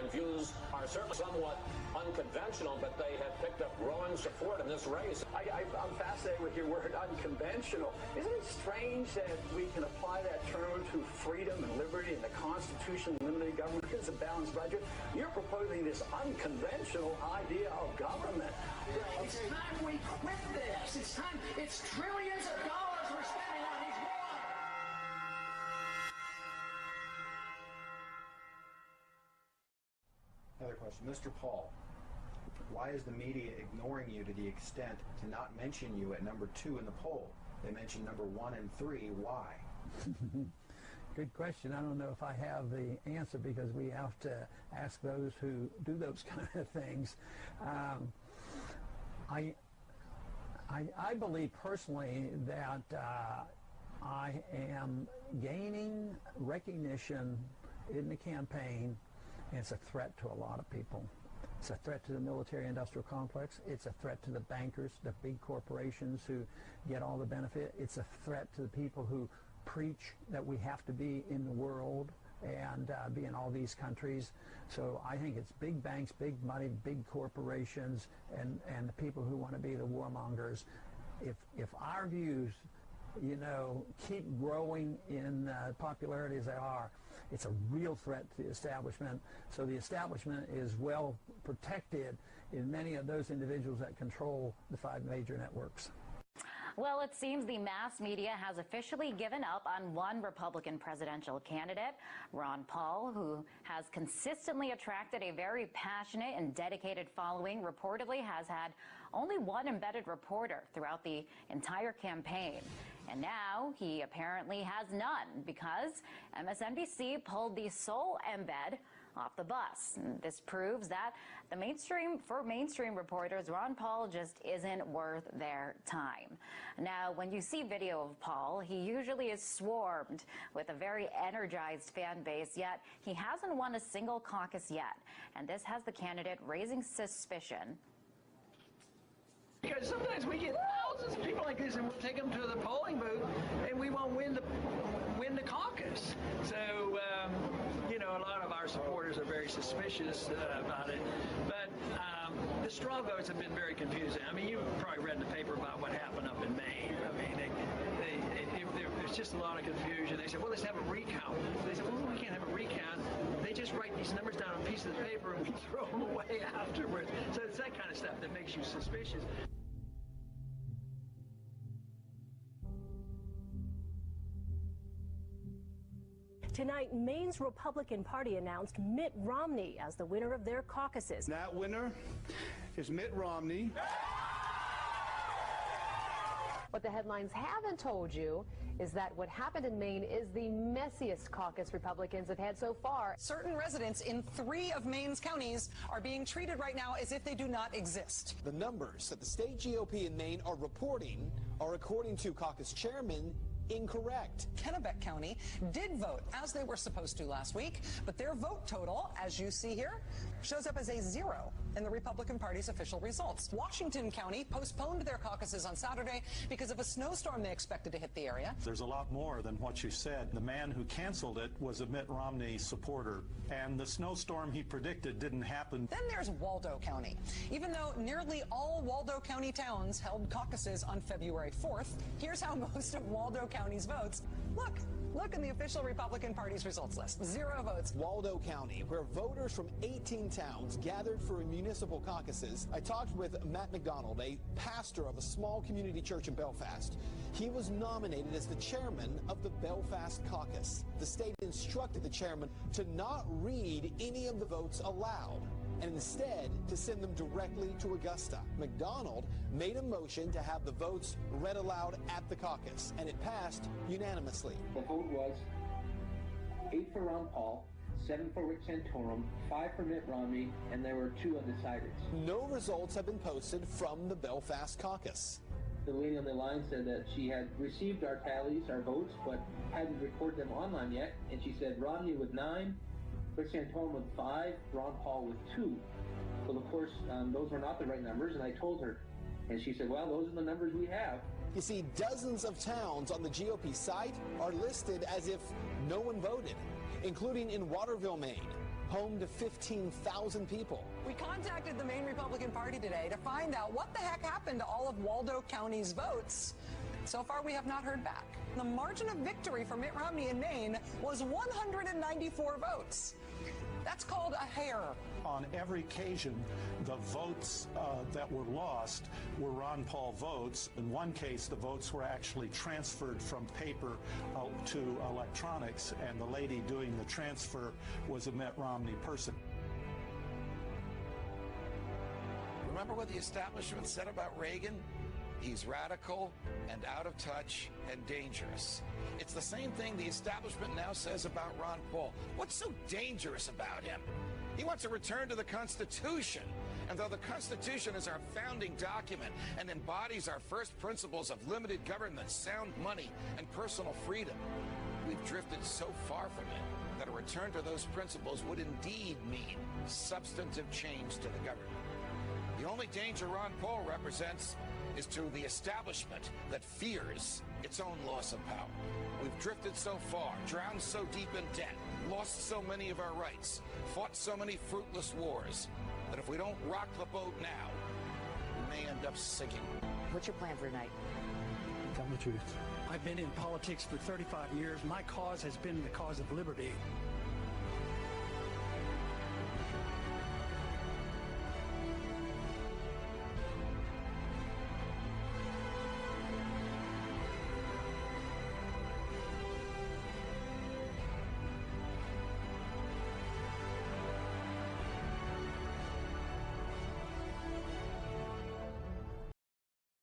and views are certainly somewhat unconventional, but they have picked up growing support in this race. I'm fascinated with your word unconventional. Isn't it strange that we can apply that term to freedom and liberty and the Constitution, limited government? It's a balanced budget. You're proposing this unconventional idea of government. It's time we quit this. It's time. It's trillions of dollars we're spending on these wars. Another question. Mr. Paul, why is the media ignoring you to the extent to not mention you at number 2 in the poll? They mentioned number 1 and 3. Why? Good question. I don't know if I have the answer because we have to ask those who do those kind of things. I believe personally that I am gaining recognition in the campaign. It's a threat to a lot of people. It's a threat to the military-industrial complex. It's a threat to the bankers, the big corporations who get all the benefit. It's a threat to the people who preach that we have to be in the world and be in all these countries. So I think it's big banks, big money, big corporations, and the people who want to be the warmongers. If our views, keep growing in popularity as they are, it's a real threat to the establishment. So the establishment is well protected in many of those individuals that control the 5 major networks. Well, it seems the mass media has officially given up on one Republican presidential candidate, Ron Paul, who has consistently attracted a very passionate and dedicated following, reportedly has had only one embedded reporter throughout the entire campaign. And now he apparently has none because MSNBC pulled the sole embed off the bus. And this proves that for mainstream reporters, Ron Paul just isn't worth their time. Now, when you see video of Paul, he usually is swarmed with a very energized fan base, yet he hasn't won a single caucus yet. And this has the candidate raising suspicion. Because sometimes we get thousands of people like this, and we'll take them to the polling booth, and we won't win the caucus. So, a lot of our supporters are very suspicious about it. But the straw votes have been very confusing. I mean, you've probably read in the paper about what happened up in Maine. I mean, there's just a lot of confusion. They said, well, let's have a recount. They said, well, we can't have a recount. They just write these numbers down on pieces of paper, and we throw them away afterwards. So it's that kind of stuff that makes you suspicious. Tonight, Maine's Republican Party announced Mitt Romney as the winner of their caucuses. That winner is Mitt Romney. What the headlines haven't told you is that what happened in Maine is the messiest caucus Republicans have had so far. Certain residents in 3 of Maine's counties are being treated right now as if they do not exist. The numbers that the state GOP in Maine are reporting are, according to caucus chairman, incorrect. Kennebec County did vote as they were supposed to last week, but their vote total, as you see here, shows up as a 0 in the Republican Party's official results. Washington County postponed their caucuses on Saturday because of a snowstorm they expected to hit the area. There's a lot more than what you said. The man who canceled it was a Mitt Romney supporter, and the snowstorm he predicted didn't happen. Then there's Waldo County. Even though nearly all Waldo County towns held caucuses on February 4th, here's how most of Waldo County's votes look in the official Republican Party's results list. 0 votes. Waldo County, where voters from 18 towns gathered for municipal caucuses. I talked with Matt McDonald, a pastor of a small community church in Belfast. He was nominated as the chairman of the Belfast caucus. The state instructed the chairman to not read any of the votes aloud, and instead to send them directly to Augusta. McDonald made a motion to have the votes read aloud at the caucus, and it passed unanimously. The vote was 8 for Ron Paul, 7 for Rick Santorum, 5 for Mitt Romney, and there were 2 undecided. No results have been posted from the Belfast caucus. The lady on the line said that she had received our tallies, our votes, but hadn't recorded them online yet, and she said Romney with 9, Rick Santorum with 5, Ron Paul with 2. Well, of course, those were not the right numbers, and I told her. And she said, well, those are the numbers we have. You see, dozens of towns on the GOP site are listed as if no one voted, including in Waterville, Maine, home to 15,000 people. We contacted the Maine Republican Party today to find out what the heck happened to all of Waldo County's votes. So far, we have not heard back. The margin of victory for Mitt Romney in Maine was 194 votes. That's called a hair. On every occasion, the votes that were lost were Ron Paul votes. In one case, the votes were actually transferred from paper to electronics, and the lady doing the transfer was a Mitt Romney person. Remember what the establishment said about Reagan? He's radical and out of touch and dangerous. It's the same thing the establishment now says about Ron Paul. What's so dangerous about him? He wants a return to the Constitution. And though the Constitution is our founding document and embodies our first principles of limited government, sound money, and personal freedom, we've drifted so far from it that a return to those principles would indeed mean substantive change to the government. The only danger Ron Paul represents is to the establishment that fears its own loss of power. We've drifted so far, drowned so deep in debt, lost so many of our rights, fought so many fruitless wars, that if we don't rock the boat now, we may end up sinking. What's your plan for tonight? Tell the truth. I've been in politics for 35 years. My cause has been the cause of liberty.